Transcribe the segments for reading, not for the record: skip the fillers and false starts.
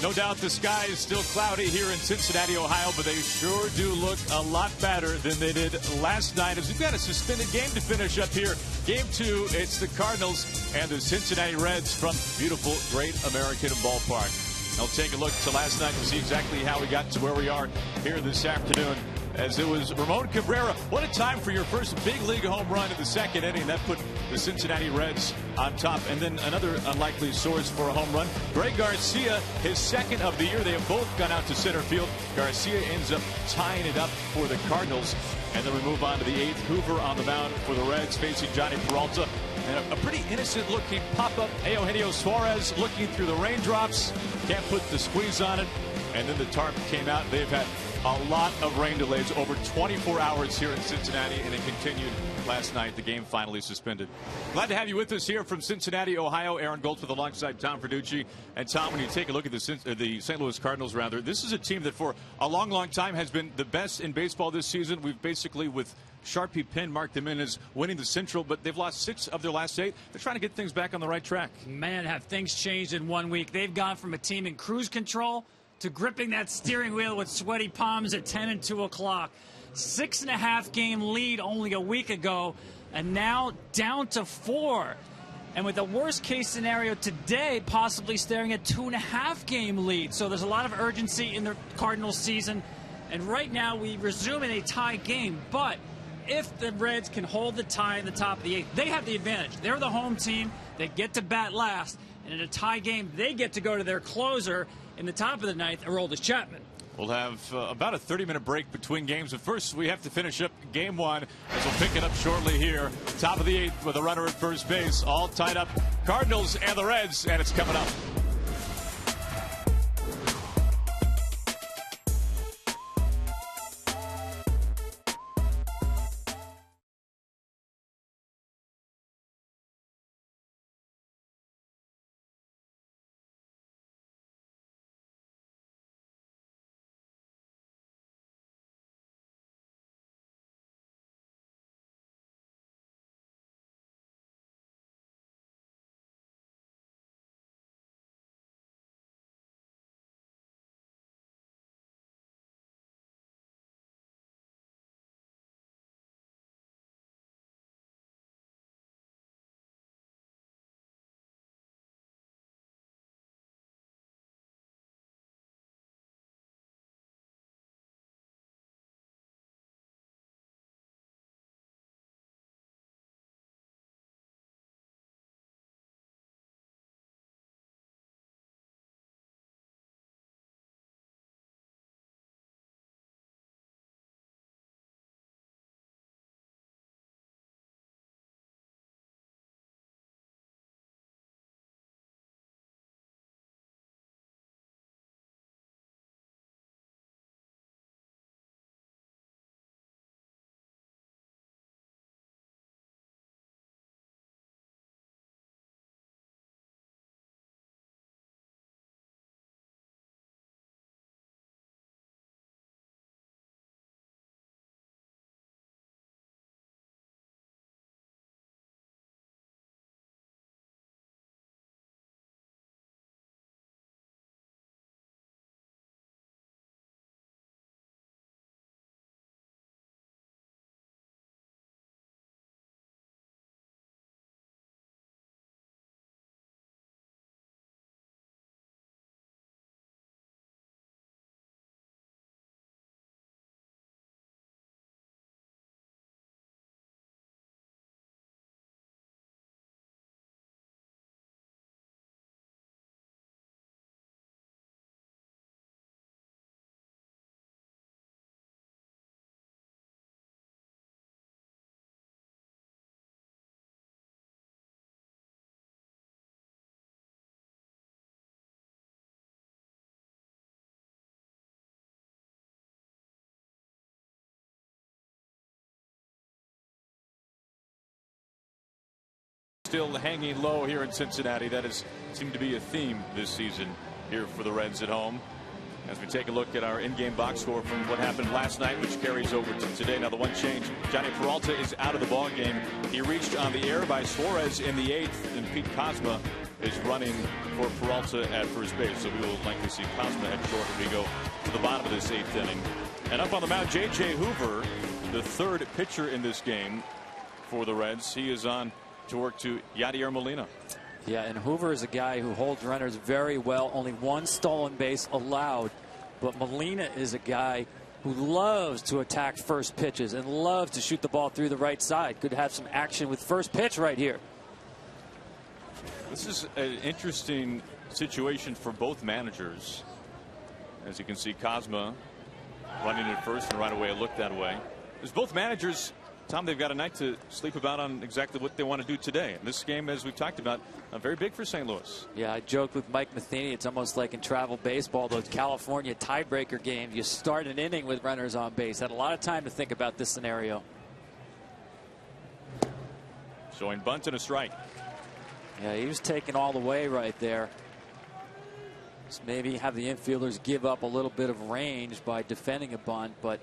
No doubt the sky is still cloudy here in Cincinnati, Ohio, but they sure do look a lot better than they did last night. As we've got a suspended game to finish up here. Game 2, it's the Cardinals and the Cincinnati Reds from beautiful Great American Ballpark. I'll take a look to last night to see exactly how we got to where we are here this afternoon. As it was Ramon Cabrera. What a time for your first big league home run in the second inning. That put the Cincinnati Reds on top. And then another unlikely source for a home run. Greg Garcia, his second of the year. They have both gone out to center field. Garcia ends up tying it up for the Cardinals. And then we move on to the 8th. Hoover on the mound for the Reds, facing Johnny Peralta. And a pretty innocent-looking pop-up. Eugenio Suarez looking through the raindrops. Can't put the squeeze on it. And then the tarp came out. They've had a lot of rain delays over 24 hours here in Cincinnati, and it continued last night. The game finally suspended. Glad to have you with us here from Cincinnati, Ohio. Aaron Goldsmith alongside Tom Verducci. And Tom, when you take a look at the St. Louis Cardinals, this is a team that for a long time has been the best in baseball this season. We've basically, with Sharpie pen, marked them in as winning the Central, but they've lost 6 of their last 8. They're trying to get things back on the right track. Man, have things changed in 1 week. They've gone from a team in cruise control to gripping that steering wheel with sweaty palms at 10 and 2 o'clock. 6.5 game lead only a week ago, and now down to 4. And with the worst case scenario today, possibly staring at 2.5 game lead. So there's a lot of urgency in the Cardinals season. And right now we resume in a tie game. But if the Reds can hold the tie in the top of the 8th, they have the advantage. They're the home team. They get to bat last. And in a tie game, they get to go to their closer in the top of the 9th, Aroldis Chapman. We'll have about a 30-minute break between games. But first, we have to finish up game 1, as we'll pick it up shortly here. Top of the 8th with a runner at first base. All tied up. Cardinals and the Reds, and it's coming up. Still hanging low here in Cincinnati. That has seemed to be a theme this season here for the Reds at home. As we take a look at our in-game box score from what happened last night, which carries over to today. Now the one change, Johnny Peralta is out of the ball game. He reached on the air by Suarez in the 8th, and Pete Kozma is running for Peralta at first base. So we will likely see Cosma at short as we go to the bottom of this 8th inning. And up on the mound, J.J. Hoover, the third pitcher in this game for the Reds. He is on to work to Yadier Molina. Yeah, and Hoover is a guy who holds runners very well. Only one stolen base allowed. But Molina is a guy who loves to attack first pitches and loves to shoot the ball through the right side. Could have some action with first pitch right here. This is an interesting situation for both managers. As you can see, Cosma running at first, and right away it looked that way. As both managers, Tom, they've got a night to sleep about on exactly what they want to do today. And this game, as we've talked about, very big for St. Louis. Yeah, I joked with Mike Matheny. It's almost like in travel baseball, those California tiebreaker games. You start an inning with runners on base. Had a lot of time to think about this scenario. Showing bunt and a strike. Yeah, he was taken all the way right there. Just maybe have the infielders give up a little bit of range by defending a bunt, but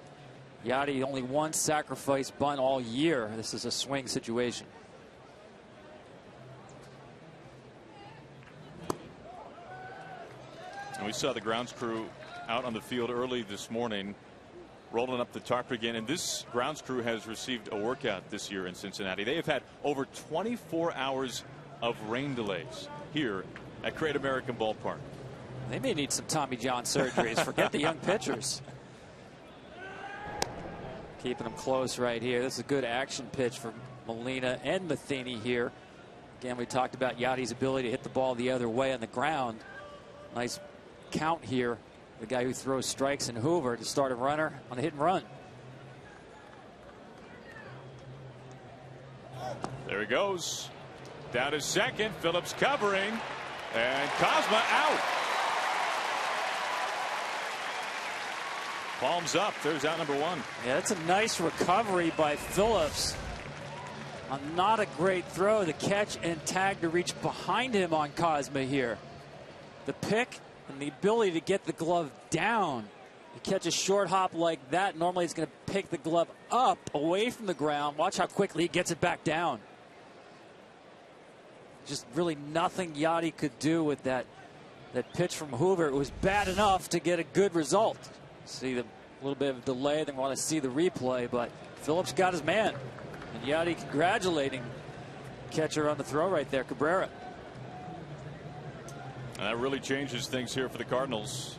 Yadi only one sacrifice bunt all year. This is a swing situation. And we saw the grounds crew out on the field early this morning, rolling up the tarp again. And this grounds crew has received a workout this year in Cincinnati. They have had over 24 hours of rain delays here at Great American Ballpark. They may need some Tommy John surgeries. Forget the young pitchers. Keeping them close right here. This is a good action pitch for Molina and Matheny here. Again, we talked about Yadi's ability to hit the ball the other way on the ground. Nice count here. The guy who throws strikes in Hoover to start a runner on a hit and run. There he goes. Down to second. Phillips covering. And Cosma out. Palms up. There's out number one. Yeah, that's a nice recovery by Phillips. Not a great throw. The catch and tag to reach behind him on Cosma here. The pick and the ability to get the glove down. You catch a short hop like that, normally it's going to pick the glove up away from the ground. Watch how quickly he gets it back down. Just really nothing Yadi could do with that pitch from Hoover. It was bad enough to get a good result. See the little bit of delay. They want to see the replay, but Phillips got his man. And Yadi congratulating catcher on the throw right there, Cabrera. And that really changes things here for the Cardinals.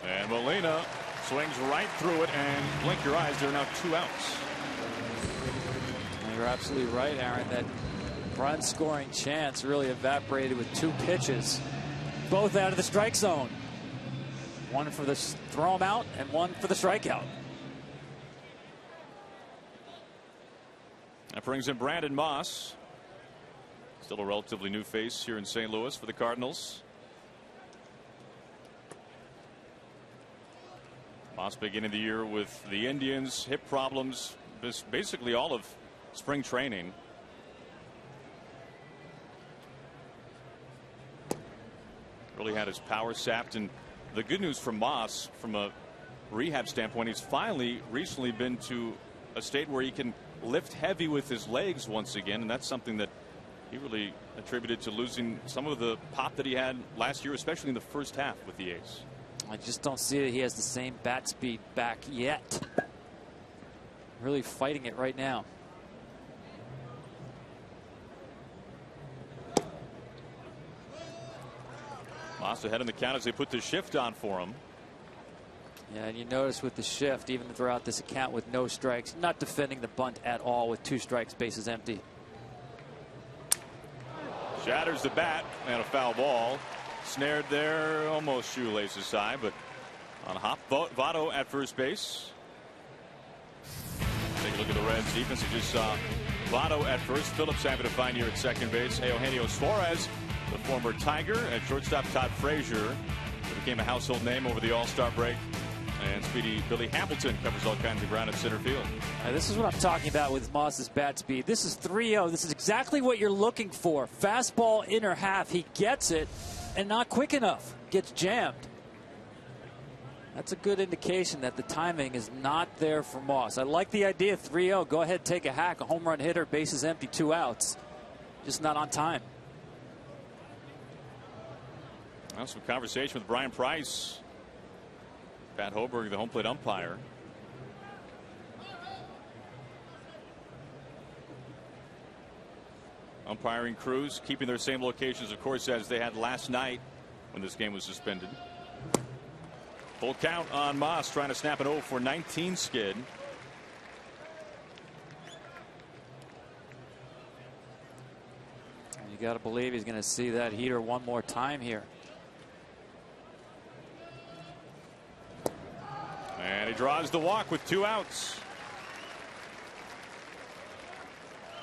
And Molina swings right through it, and blink your eyes, there are now 2 outs. You're absolutely right, Aaron. That run scoring chance really evaporated with 2 pitches, both out of the strike zone. One for the throw him out and one for the strikeout. That brings in Brandon Moss. Still a relatively new face here in St. Louis for the Cardinals. Moss beginning the year with the Indians, hip problems, basically all of spring training. Really had his power sapped, and the good news for Moss from a rehab standpoint, he's finally recently been to a state where he can lift heavy with his legs once again, and that's something that he really attributed to losing some of the pop that he had last year, especially in the first half with the A's. I just don't see that he has the same bat speed back yet. Really fighting it right now. Moss ahead in the count as they put the shift on for him. Yeah, and you notice with the shift, even throughout this account with no strikes, not defending the bunt at all with 2 strikes, bases empty. Shatters the bat, and a foul ball. Snared there, almost shoelaces high, but on a hop. Votto at first base. Take a look at the Reds defense. You just saw Votto at first. Phillips having to find here at second base. Eugenio Suarez, the former Tiger, and shortstop Todd Frazier, who became a household name over the All-Star break. And speedy Billy Hamilton covers all kinds of ground at center field. Now, this is what I'm talking about with Moss's bat speed. This is 3-0. This is exactly what you're looking for. Fastball inner half. He gets it, and not quick enough. Gets jammed. That's a good indication that the timing is not there for Moss. I like the idea of 3-0. Go ahead, take a hack. A home run hitter, bases empty, 2 outs. just not on time. Well, some conversation with Brian Price. Pat Hoberg, the home plate umpire. Umpiring crews keeping their same locations, of course, as they had last night when this game was suspended. Full count on Moss, trying to snap an 0 for 19 skid. You got to believe he's going to see that heater one more time here. And he draws the walk with 2 outs.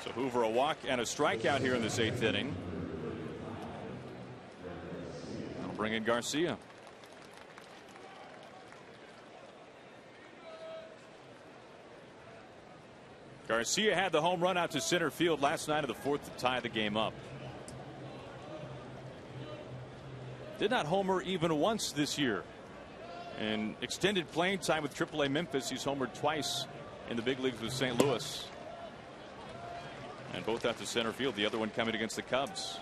So Hoover a walk and a strikeout here in this 8th inning. That'll bring in Garcia. Garcia had the home run out to center field last night of the 4th to tie the game up. Did not homer even once this year. In extended playing time with AAA Memphis, he's homered twice in the big leagues with St. Louis. And both out to center field, the other one coming against the Cubs.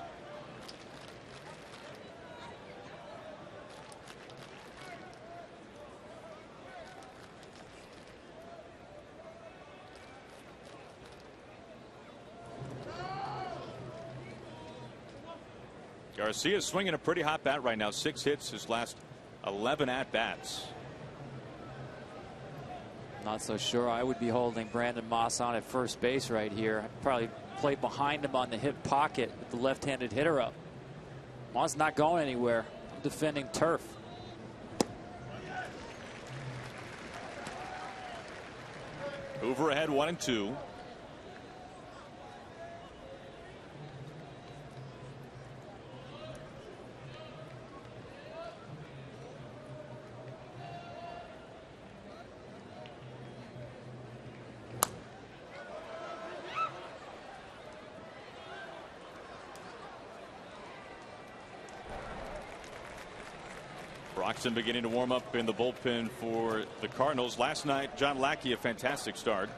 Garcia swinging a pretty hot bat right now. 6 hits his last 11 at bats. Not so sure I would be holding Brandon Moss on at first base right here. I'd probably play behind him on the hip pocket with the left-handed hitter up. Moss not going anywhere. I'm defending turf. Hoover ahead 1-2. Broxton beginning to warm up in the bullpen for the Cardinals. Last night, John Lackey, a fantastic start.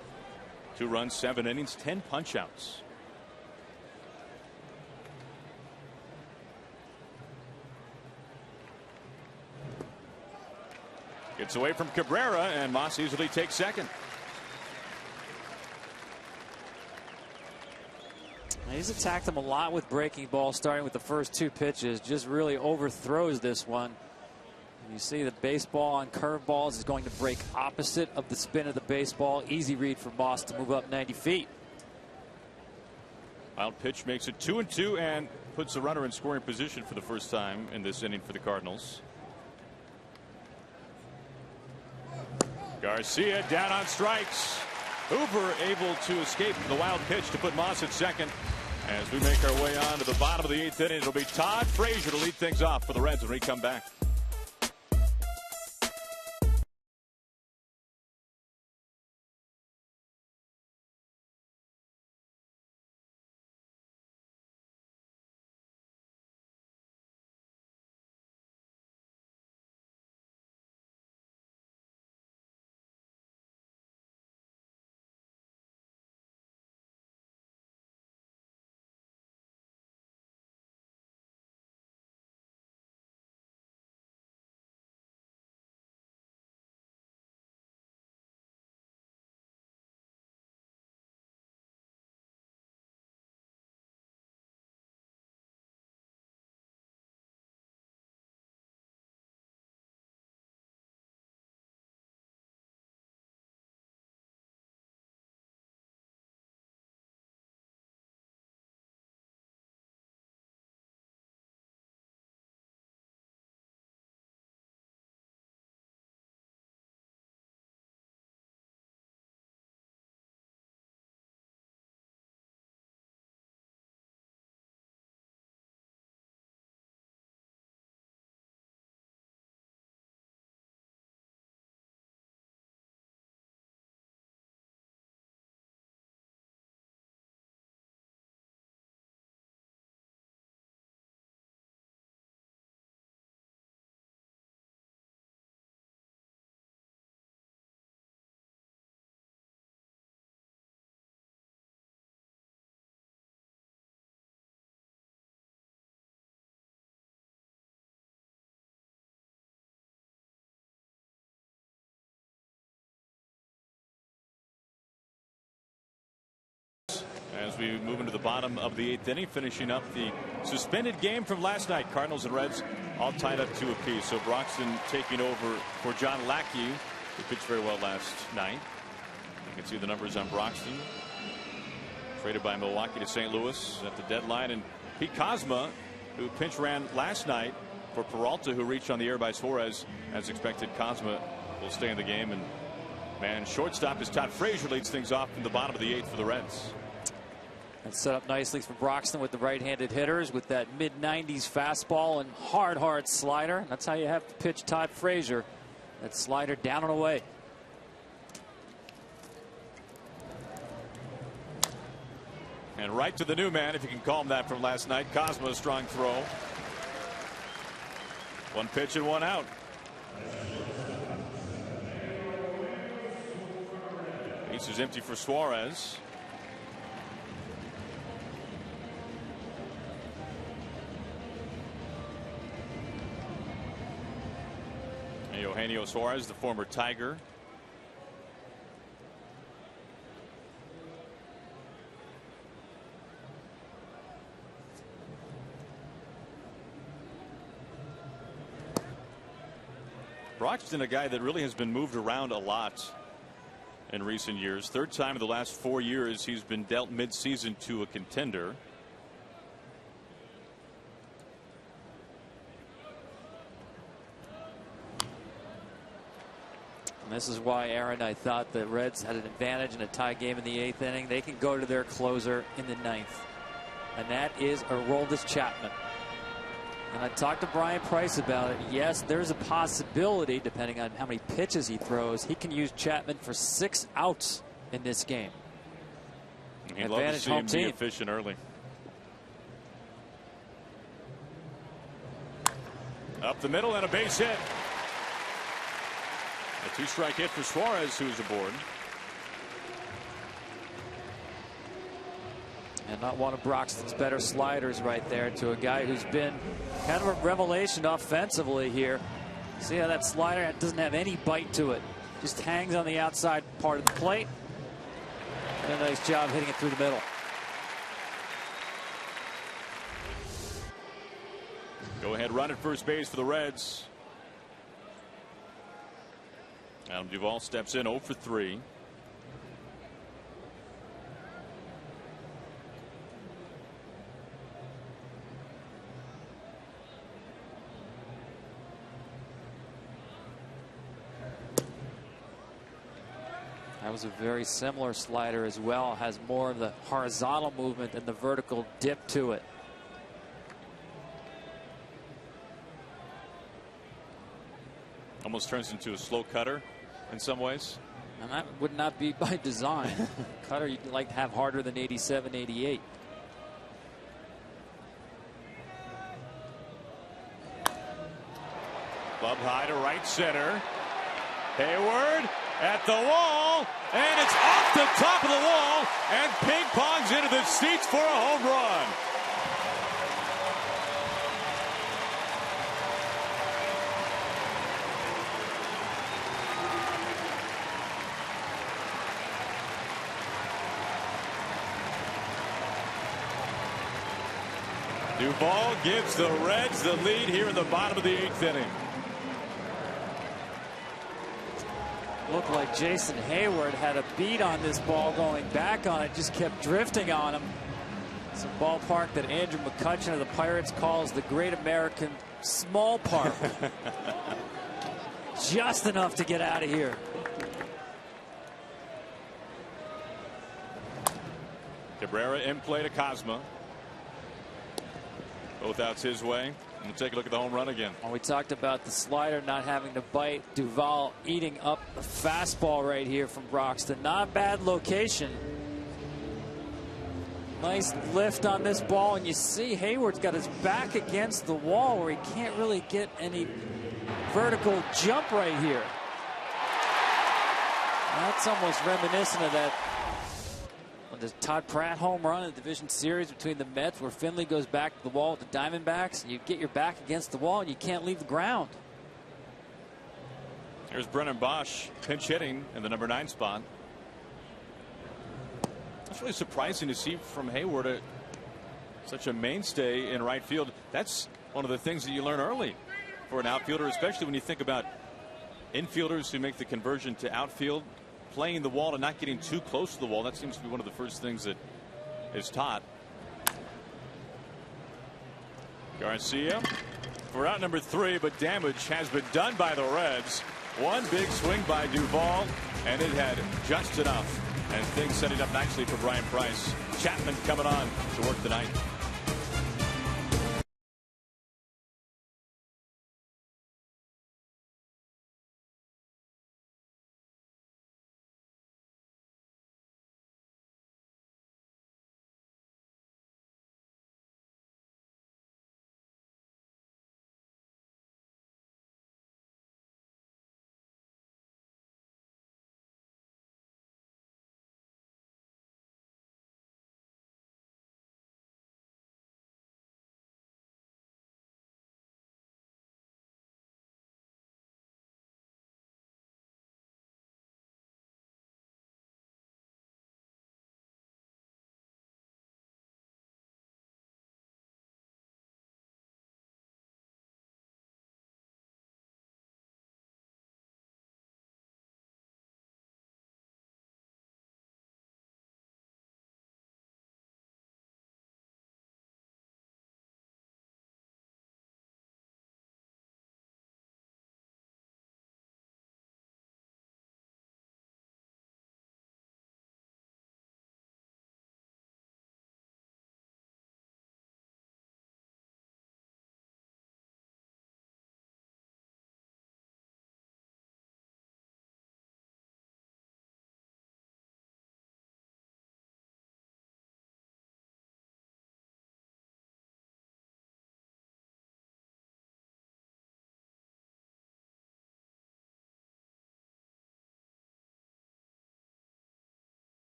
2 runs, 7 innings, 10 punch-outs. Gets away from Cabrera, and Moss easily takes second. He's attacked him a lot with breaking balls, starting with the first 2 pitches. Just really overthrows this one. You see the baseball on curveballs is going to break opposite of the spin of the baseball. Easy read for Moss to move up 90 feet. Wild pitch makes it 2-2 and puts the runner in scoring position for the first time in this inning for the Cardinals. Garcia down on strikes. Hoover able to escape the wild pitch to put Moss at second. As we make our way on to the bottom of the 8th inning, it'll be Todd Frazier to lead things off for the Reds when we come back. as we move into the bottom of the 8th inning, finishing up the suspended game from last night. Cardinals and Reds all tied up 2 apiece. So Broxton taking over for John Lackey, who pitched very well last night. You can see the numbers on Broxton. Traded by Milwaukee to St. Louis at the deadline. And Pete Kozma, who pinch ran last night for Peralta, who reached on the air by Suarez. As expected, Kozma will stay in the game. And man, shortstop is Todd Frazier, leads things off in the bottom of the 8th for the Reds. And set up nicely for Broxton with the right-handed hitters with that mid-90s fastball and hard slider. That's how you have to pitch Todd Frazier. That slider down and away. And right to the new man, if you can call him that, from last night. Kozma, a strong throw. 1 pitch and 1 out. Base is empty for Suarez. Eugenio Suarez, the former Tiger. Broxton, a guy that really has been moved around a lot in recent years. 3rd time in the last 4 years he's been dealt mid-season to a contender. And this is why, Aaron, I thought the Reds had an advantage in a tie game in the 8th inning. They can go to their closer in the 9th. And that is Aroldis Chapman. And I talked to Brian Price about it. Yes, there's a possibility, depending on how many pitches he throws, he can use Chapman for 6 outs in this game. He'd love to see him be efficient early. Up the middle and a base hit. A 2-strike hit for Suarez, who's aboard. And not one of Broxton's better sliders right there to a guy who's been kind of a revelation offensively here. See how that slider doesn't have any bite to it. Just hangs on the outside part of the plate. And a nice job hitting it through the middle. Go ahead run at first base for the Reds. Adam Duvall steps in 0 for 3. That was a very similar slider as well. Has more of the horizontal movement than the vertical dip to it. Almost turns into a slow cutter in some ways. And that would not be by design. Cutter you'd like to have harder than 87, 88. Club high to right center. Hayward at the wall, and it's off the top of the wall and ping pongs into the seats for a home run. Duvall gives the Reds the lead here in the bottom of the 8th inning. Looked like Jason Hayward had a beat on this ball going back on it, just kept drifting on him. It's a ballpark that Andrew McCutcheon of the Pirates calls the Great American Small Park. Just enough to get out of here. Cabrera in play to Kozma. Both outs his way. And we'll take a look at the home run again. Well, we talked about the slider not having to bite. Duvall eating up the fastball right here from Broxton. Not a bad location. Nice lift on this ball, and you see Hayward's got his back against the wall where he can't really get any vertical jump right here. That's almost reminiscent of that the Todd Pratt home run in the division series between the Mets, where Finley goes back to the wall with the Diamondbacks, and you get your back against the wall and you can't leave the ground. Here's Brennan Bosch pinch hitting in the number 9 spot. It's really surprising to see from Hayward, such a mainstay in right field. That's one of the things that you learn early for an outfielder, especially when you think about infielders who make the conversion to outfield, playing the wall and not getting too close to the wall. That seems to be one of the first things that is taught. Garcia for out number 3, but damage has been done by the Reds. One big swing by Duvall, and it had just enough. And things setting up nicely for Brian Price. Chapman coming on to work the ninth.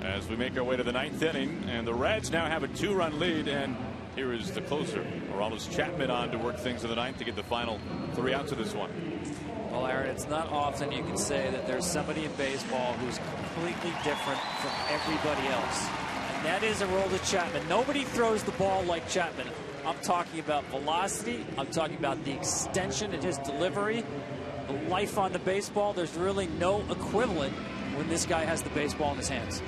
As we make our way to the ninth inning, and the Reds now have a 2-run lead, and here is the closer, Aroldis Chapman, on to work things in the ninth to get the final 3 outs of this one. Well, Aaron, it's not often you can say that there's somebody in baseball who's completely different from everybody else, and that is Aroldis Chapman. Nobody throws the ball like Chapman. I'm talking about velocity. I'm talking about the extension in his delivery, the life on the baseball. There's really no equivalent when this guy has the baseball in his hands.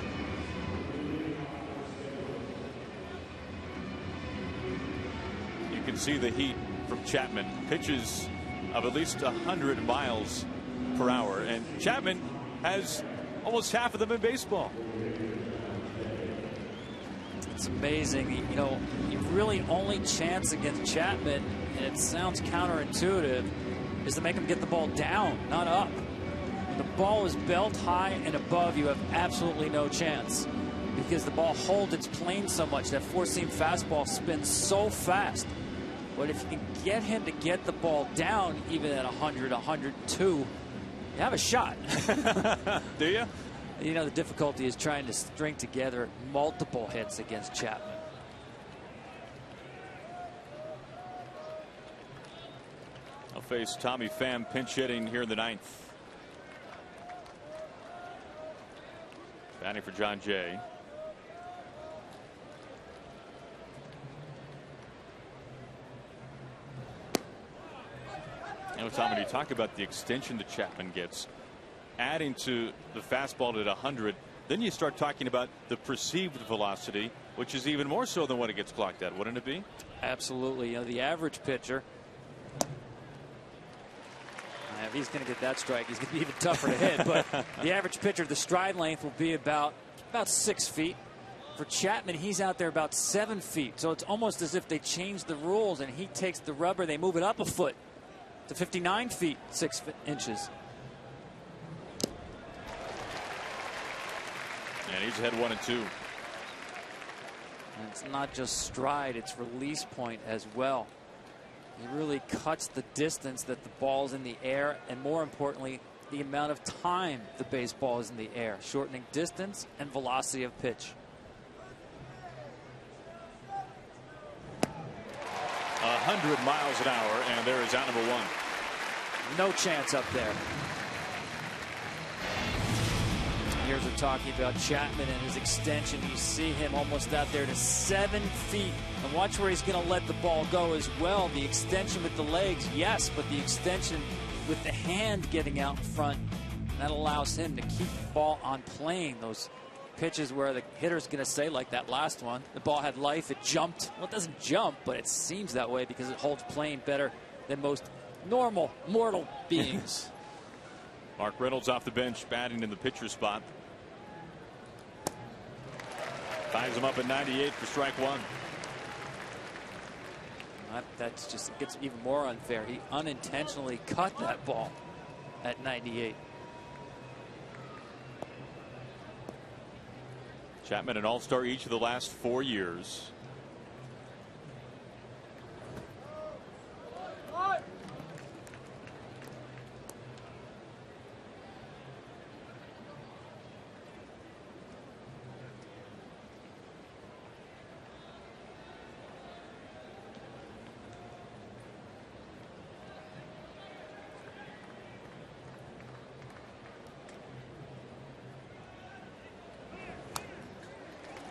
You can see the heat from Chapman. Pitches of at least 100 miles per hour, and Chapman has almost half of them in baseball. It's amazing. You know, your really only chance against Chapman, and it sounds counterintuitive, is to make him get the ball down, not up. When the ball is belt high and above, you have absolutely no chance, because the ball holds its plane so much. That four-seam fastball spins so fast. But if you can get him to get the ball down, even at 100, 102, you have a shot. Do you? You know, the difficulty is trying to string together multiple hits against Chapman. I'll face Tommy Pham pinch hitting here in the ninth. Batting for John Jay. You know, Tom, when you talk about the extension that Chapman gets, adding to the fastball at 100, then you start talking about the perceived velocity, which is even more so than what it gets clocked at, wouldn't it be? Absolutely. You know, the average pitcher, if he's going to get that strike, he's going to be even tougher to hit. But the average pitcher, the stride length will be about 6 feet. For Chapman, he's out there about 7 feet. So it's almost as if they changed the rules and he takes the rubber, they move it up a foot to 59 feet 6 inches. And he's ahead 1 and 2. And it's not just stride, it's release point as well. He really cuts the distance that the ball's in the air, and more importantly, the amount of time the baseball is in the air, shortening distance and velocity of pitch. 100 miles an hour, and there is out number 1. No chance up there. Here's we're talking about Chapman and his extension. You see him almost out there to 7 feet. And watch where he's going to let the ball go as well. The extension with the legs, yes, but the extension with the hand getting out in front. That allows him to keep the ball on plane. Those pitches where the hitter's going to say, like that last one, the ball had life, it jumped. Well, it doesn't jump, but it seems that way because it holds plane better than most normal mortal beings. Mark Reynolds off the bench, batting in the pitcher spot. Ties him up at 98 for strike one. That's just, it gets even more unfair. He unintentionally cut that ball at 98. Chapman, an all-star each of the last 4 years.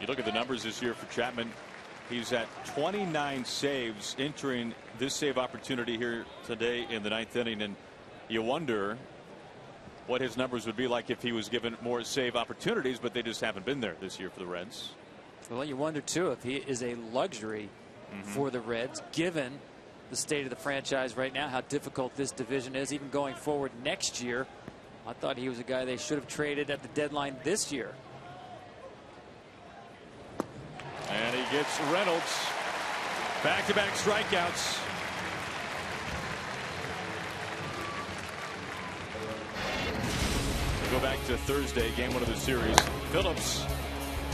You look at the numbers this year for Chapman. He's at 29 saves entering this save opportunity here today in the 9th inning. And you wonder what his numbers would be like if he was given more save opportunities, but they just haven't been there this year for the Reds. Well, you wonder, too, if he is a luxury for the Reds, given the state of the franchise right now, how difficult this division is, even going forward next year. I thought he was a guy they should have traded at the deadline this year. And he gets Reynolds. Back-to-back strikeouts. We'll go back to Thursday, game 1 of the series. Phillips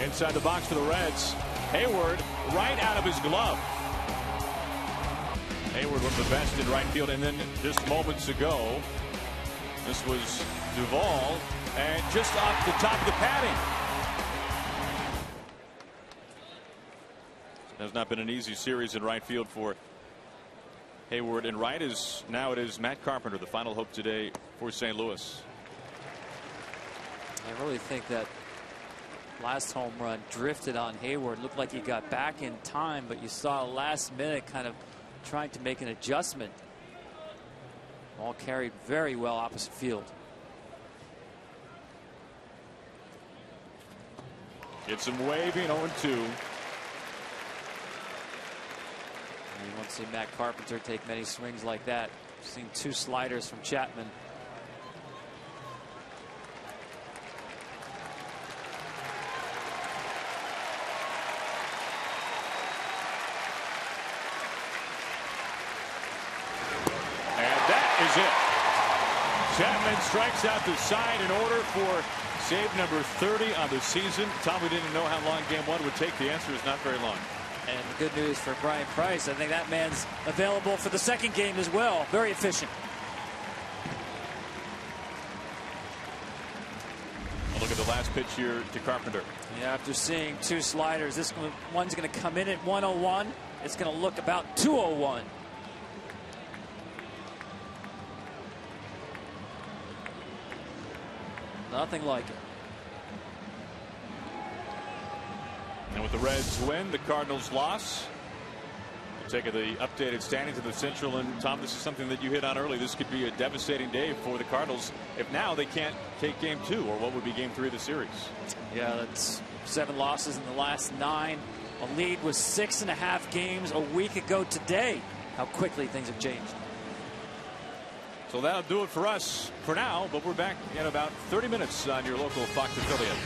inside the box for the Reds. Hayward right out of his glove. Hayward, one of the best in right field. And then just moments ago, this was Duvall, and just off the top of the padding. Has not been an easy series in right field for Hayward, and right is now it is Matt Carpenter, the final hope today for St. Louis. I really think that last home run drifted on Hayward. Looked like he got back in time, but you saw last minute kind of trying to make an adjustment. Ball carried very well opposite field. It's some waving 0-2. You won't see Matt Carpenter take many swings like that. We've seen 2 sliders from Chapman. And that is it. Chapman strikes out the side in order for save number 30 on the season. Tommy didn't know how long game 1 would take. The answer is not very long. And the good news for Brian Price, I think that man's available for the second game as well. Very efficient. I'll look at the last pitch here to Carpenter. Yeah, after seeing 2 sliders, this one's going to come in at 101. It's going to look about 201. Nothing like it. And with the Reds win, the Cardinals loss. We'll take the updated standings of the Central. And Tom, this is something that you hit on early. This could be a devastating day for the Cardinals if now they can't take game 2, or what would be game 3 of the series. Yeah, that's 7 losses in the last 9. A lead was 6.5 games a week ago today. How quickly things have changed. So that'll do it for us for now, but we're back in about 30 minutes on your local Fox affiliate.